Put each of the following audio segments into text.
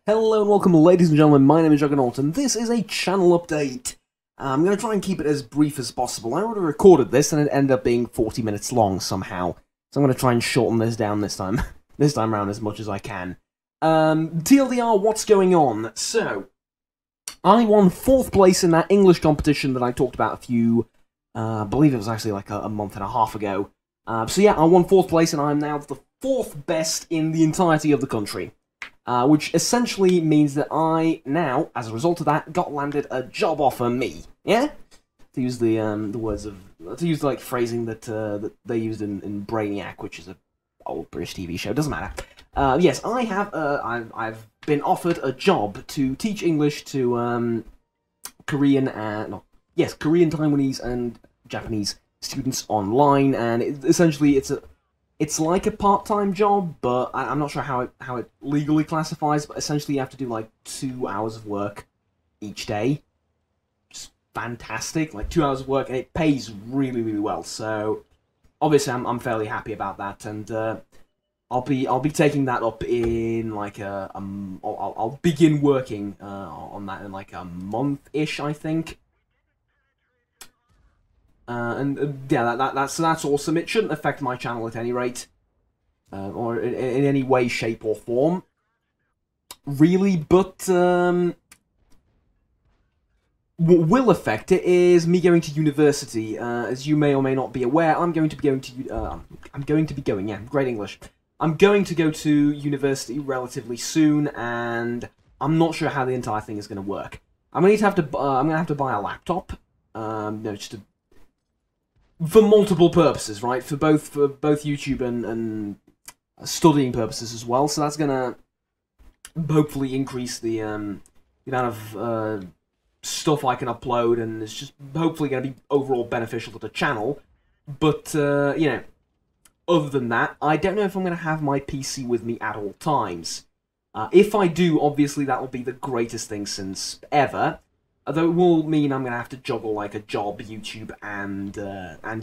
Hello and welcome, ladies and gentlemen. My name is Juggernaut, and this is a channel update. I'm going to try and keep it as brief as possible. I already recorded this, and it ended up being 40 minutes long somehow. So I'm going to try and shorten this down this time. This time around as much as I can. TLDR, what's going on? So, I won 4th place in that English competition that I talked about a few... I believe it was actually like a month and a half ago. So yeah, I won 4th place, and I'm now the 4th best in the entirety of the country. Which essentially means that I now, as a result of that, got landed a job offer me. Yeah, to use the words of like phrasing that that they used in Brainiac, which is a old British TV show. Doesn't matter. Yes, I have. I've been offered a job to teach English to Korean and Korean, Taiwanese, and Japanese students online, and essentially it's like a part-time job, but I'm not sure how it legally classifies, but essentially you have to do like 2 hours of work each day. Just fantastic, like 2 hours of work, and it pays really, really well, so obviously I'm fairly happy about that, and I'll be taking that up in like I'll begin working on that in like a month-ish, I think. Yeah, that's awesome. It shouldn't affect my channel at any rate, or in any way, shape, or form, really. But what will affect it is me going to university. As you may or may not be aware, I'm going to be going to. Yeah, great English. I'm going to go to university relatively soon, and I'm not sure how the entire thing is going to work. I'm going to have to buy a laptop. Just to. For multiple purposes, right? For both YouTube and studying purposes as well. So that's gonna hopefully increase the amount of stuff I can upload, and it's just hopefully gonna be overall beneficial to the channel. But you know, other than that, I don't know if I'm gonna have my PC with me at all times. If I do, obviously that will be the greatest thing since ever. Although it will mean I'm going to have to juggle like a job, YouTube, and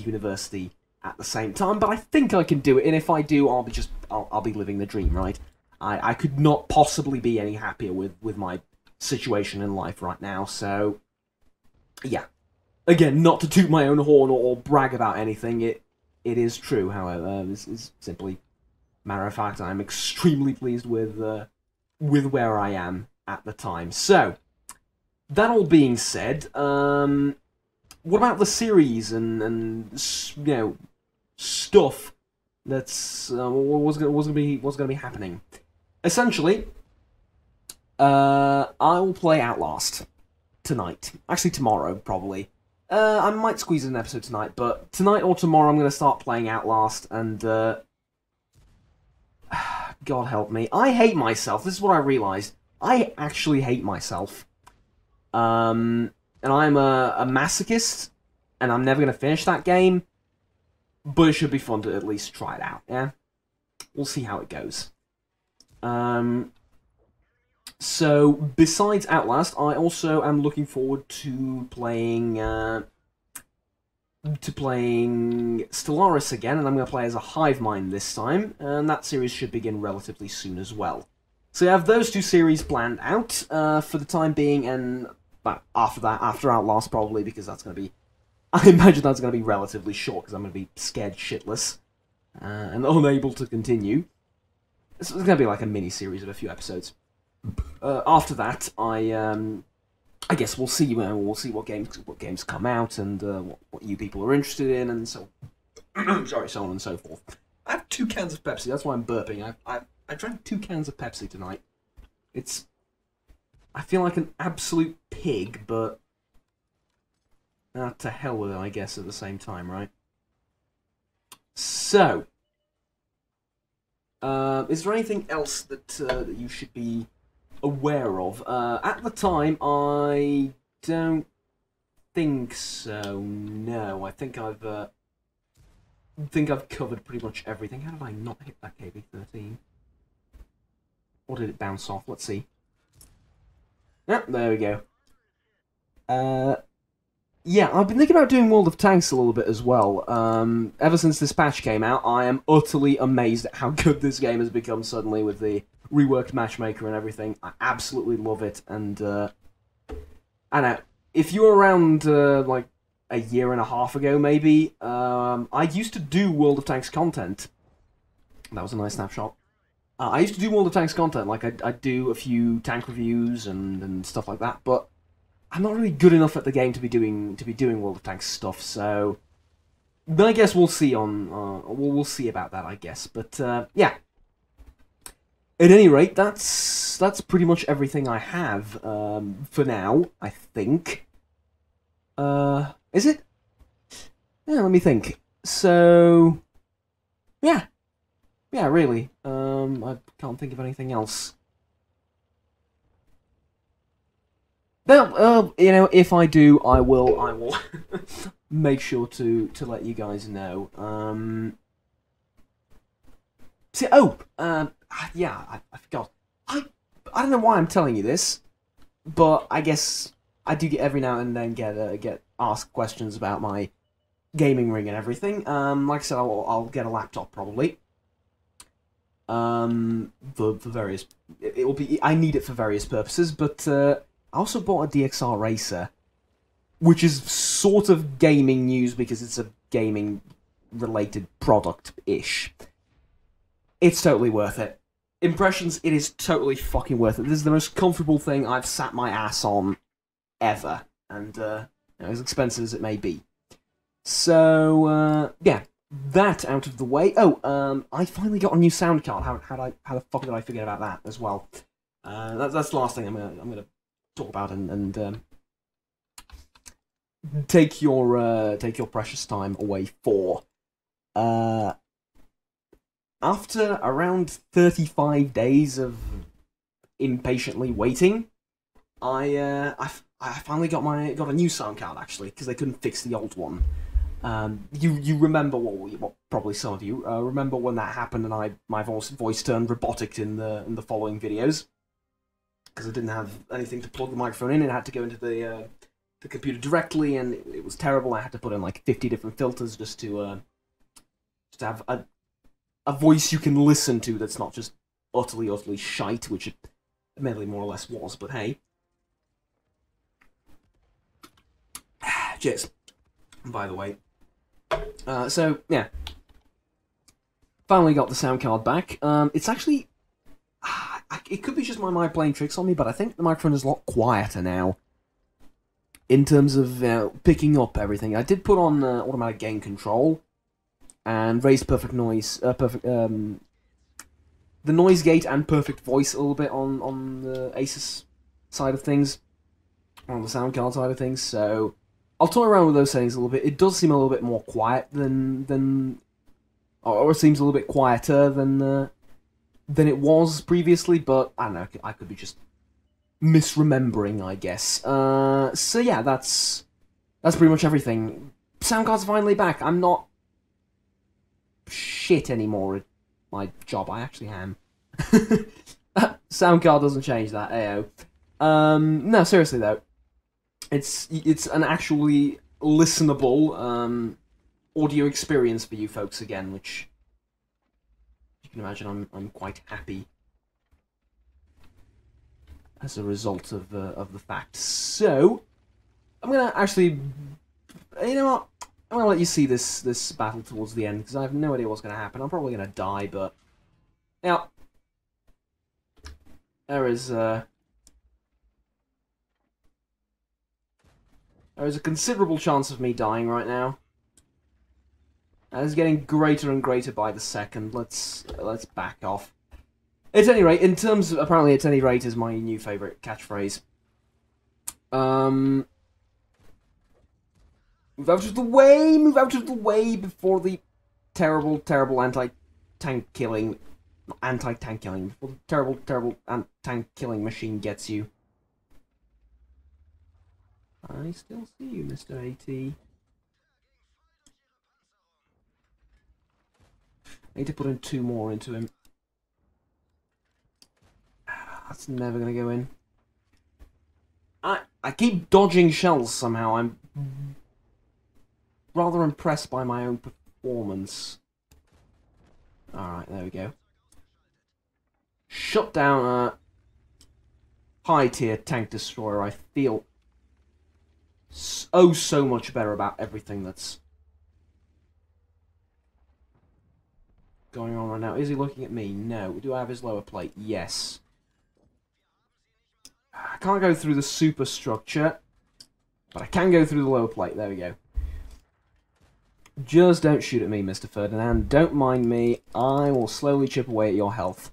university at the same time. But I think I can do it, and if I do, I'll be living the dream, right? I could not possibly be any happier with my situation in life right now. So yeah, again, not to toot my own horn or brag about anything. It is true. However, this is simply matter of fact. I'm extremely pleased with where I am at the time. So. That all being said, what about the series and you know, stuff that's what's gonna be happening? Essentially, I will play Outlast tonight. Actually, tomorrow probably. I might squeeze in an episode tonight, but tonight or tomorrow I'm gonna start playing Outlast, and God help me, I hate myself. This is what I realized. I actually hate myself. And I'm a masochist, and I'm never going to finish that game, but it should be fun to at least try it out, yeah? We'll see how it goes. So, besides Outlast, I also am looking forward to playing Stellaris again, and I'm going to play as a hive mind this time, and that series should begin relatively soon as well. So I have those two series planned out for the time being, and after that, after Outlast probably, because that's going to be, I imagine that's going to be relatively short, because I'm going to be scared shitless and unable to continue. It's going to be like a mini-series of a few episodes. After that, I guess we'll see what games come out, and what you people are interested in, and so sorry, so on and so forth. I have 2 cans of Pepsi. That's why I'm burping. I drank 2 cans of Pepsi tonight. I feel like an absolute pig, but to hell with it, I guess, at the same time, right? So, is there anything else that you should be aware of? At the time, I don't think so. No, I think I've covered pretty much everything. How did I not hit that KB13? Or did it bounce off? Let's see. Yep, there we go. Yeah, I've been thinking about doing World of Tanks a little bit as well. Ever since this patch came out, I am utterly amazed at how good this game has become suddenly with the reworked matchmaker and everything. I absolutely love it, and I know if you were around like a year and a half ago, maybe I used to do World of Tanks content. That was a nice snapshot. I used to do World of Tanks content, like I'd do a few tank reviews and stuff like that, but I'm not really good enough at the game to be doing World of Tanks stuff. So I guess we'll see on we'll see about that, I guess. But yeah. At any rate, that's pretty much everything I have for now, I think. Is it? Yeah, let me think. So yeah. Yeah, really. I can't think of anything else. Well, you know, if I do, I will make sure to let you guys know. See, yeah, I forgot. I don't know why I'm telling you this, but I guess I do get every now and then get asked questions about my gaming rig and everything. Like I said, I'll get a laptop probably. For various, it will be. I need it for various purposes, but I also bought a DXR Racer, which is sort of gaming news because it's a gaming related product-ish. It's totally worth it. Impressions, it is totally fucking worth it. This is the most comfortable thing I've sat my ass on ever, and as expensive as it may be. So yeah. That out of the way. Oh, I finally got a new sound card. How the fuck did I forget about that as well? That's the last thing I'm gonna talk about and take your precious time away for. After around 35 days of impatiently waiting, I finally got a new sound card actually because they couldn't fix the old one. You remember what probably some of you remember when that happened and my voice turned robotic in the following videos because I didn't have anything to plug the microphone in. It had to go into the computer directly, and it was terrible. I had to put in like 50 different filters just to have a voice you can listen to that's not just utterly shite, which it admittedly more or less was. But hey, cheers. By the way. So, yeah. Finally got the sound card back. It's actually... it could be just my mind playing tricks on me, but I think the microphone is a lot quieter now. In terms of picking up everything. I did put on automatic gain control. And raised perfect noise... the noise gate and perfect voice a little bit on the Asus side of things. On the sound card side of things, so... I'll toy around with those settings a little bit. It does seem a little bit more quiet than or it seems a little bit quieter than it was previously, but I don't know, I could be just misremembering, I guess. So yeah, that's pretty much everything. Sound card's finally back. I'm not shit anymore at my job. I actually am. Sound card doesn't change that, ayo. No, seriously though. It's an actually listenable audio experience for you folks again, which you can imagine I'm quite happy as a result of the fact. So I'm gonna actually, you know what? I'm gonna let you see this battle towards the end because I have no idea what's gonna happen. I'm probably gonna die, but yeah, there is a considerable chance of me dying right now. And it's getting greater and greater by the second. Let's back off. At any rate, in terms of... Apparently, at any rate is my new favourite catchphrase. Move out of the way! Move out of the way before the terrible, terrible anti-tank killing... Not anti-tank killing. Before the terrible, terrible tank killing machine gets you. I still see you, Mr. AT. I need to put in 2 more into him. That's never gonna go in. I keep dodging shells somehow. I'm rather impressed by my own performance. Alright, there we go. shut down a high-tier tank destroyer, I feel so much better about everything that's going on right now. Is he looking at me? No. Do I have his lower plate? Yes. I can't go through the superstructure, but I can go through the lower plate. There we go. Just don't shoot at me, Mr. Ferdinand. Don't mind me. I will slowly chip away at your health.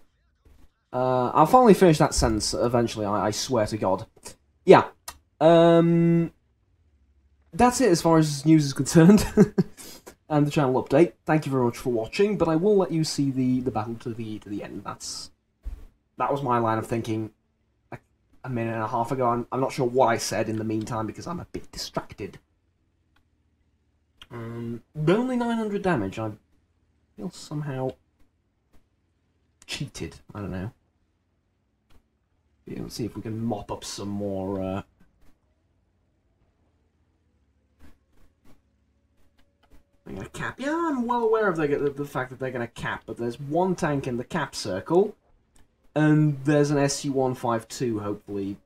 I'll finally finish that sentence eventually, I swear to God. Yeah. That's it as far as news is concerned. And the channel update. Thank you very much for watching, but I will let you see the battle to the end. That was my line of thinking a minute and a half ago. I'm not sure what I said in the meantime because I'm a bit distracted. Only 900 damage. I feel somehow cheated. I don't know. Yeah, let's see if we can mop up some more. They're gonna cap. Yeah, I'm well aware of the fact that they're gonna cap, but there's one tank in the cap circle, and there's an SU-152 hopefully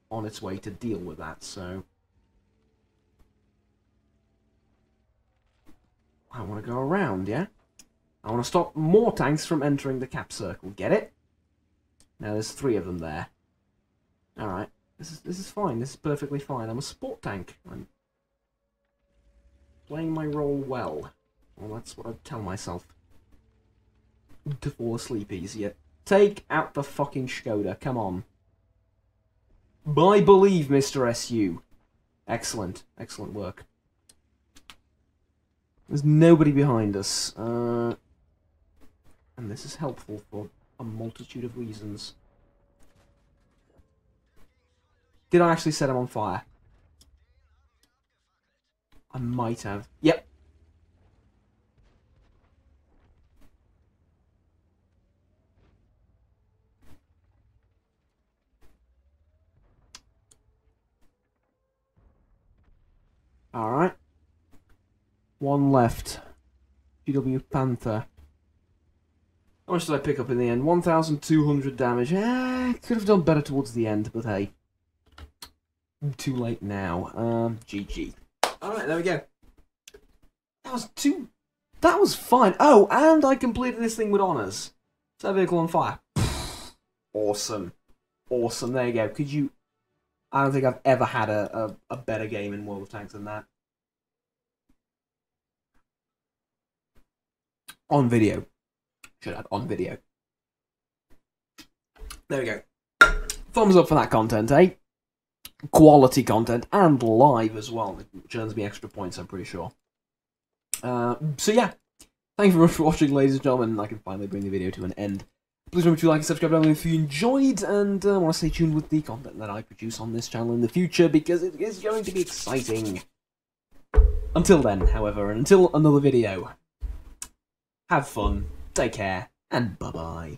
on its way to deal with that. So I want to go around. Yeah, I want to stop more tanks from entering the cap circle. Get it? Now there's 3 of them there. All right, this is fine. This is perfectly fine. I'm a support tank. I'm playing my role well. Well, that's what I tell myself. To fall asleep easier. Take out the fucking Skoda. Come on. I believe, Mr. SU. Excellent. Excellent work. There's nobody behind us. And this is helpful for a multitude of reasons. Did I actually set him on fire? I might have. Yep. Alright. 1 left. GW Panther. How much did I pick up in the end? 1,200 damage. Could have done better towards the end, but hey. Too late now. GG. Alright, there we go. That was fine. Oh, and I completed this thing with honours. Set vehicle on fire. Awesome. Awesome. There you go. Could you... I don't think I've ever had a better game in World of Tanks than that. On video. Should add on video. There we go. Thumbs up for that content, eh? Quality content, and live as well, which earns me extra points, I'm pretty sure. So yeah, thank you very much for watching, ladies and gentlemen. I can finally bring the video to an end. Please remember to like and subscribe down below if you enjoyed, and I want to stay tuned with the content that I produce on this channel in the future, because it is going to be exciting. Until then, however, and until another video, have fun, take care, and bye-bye.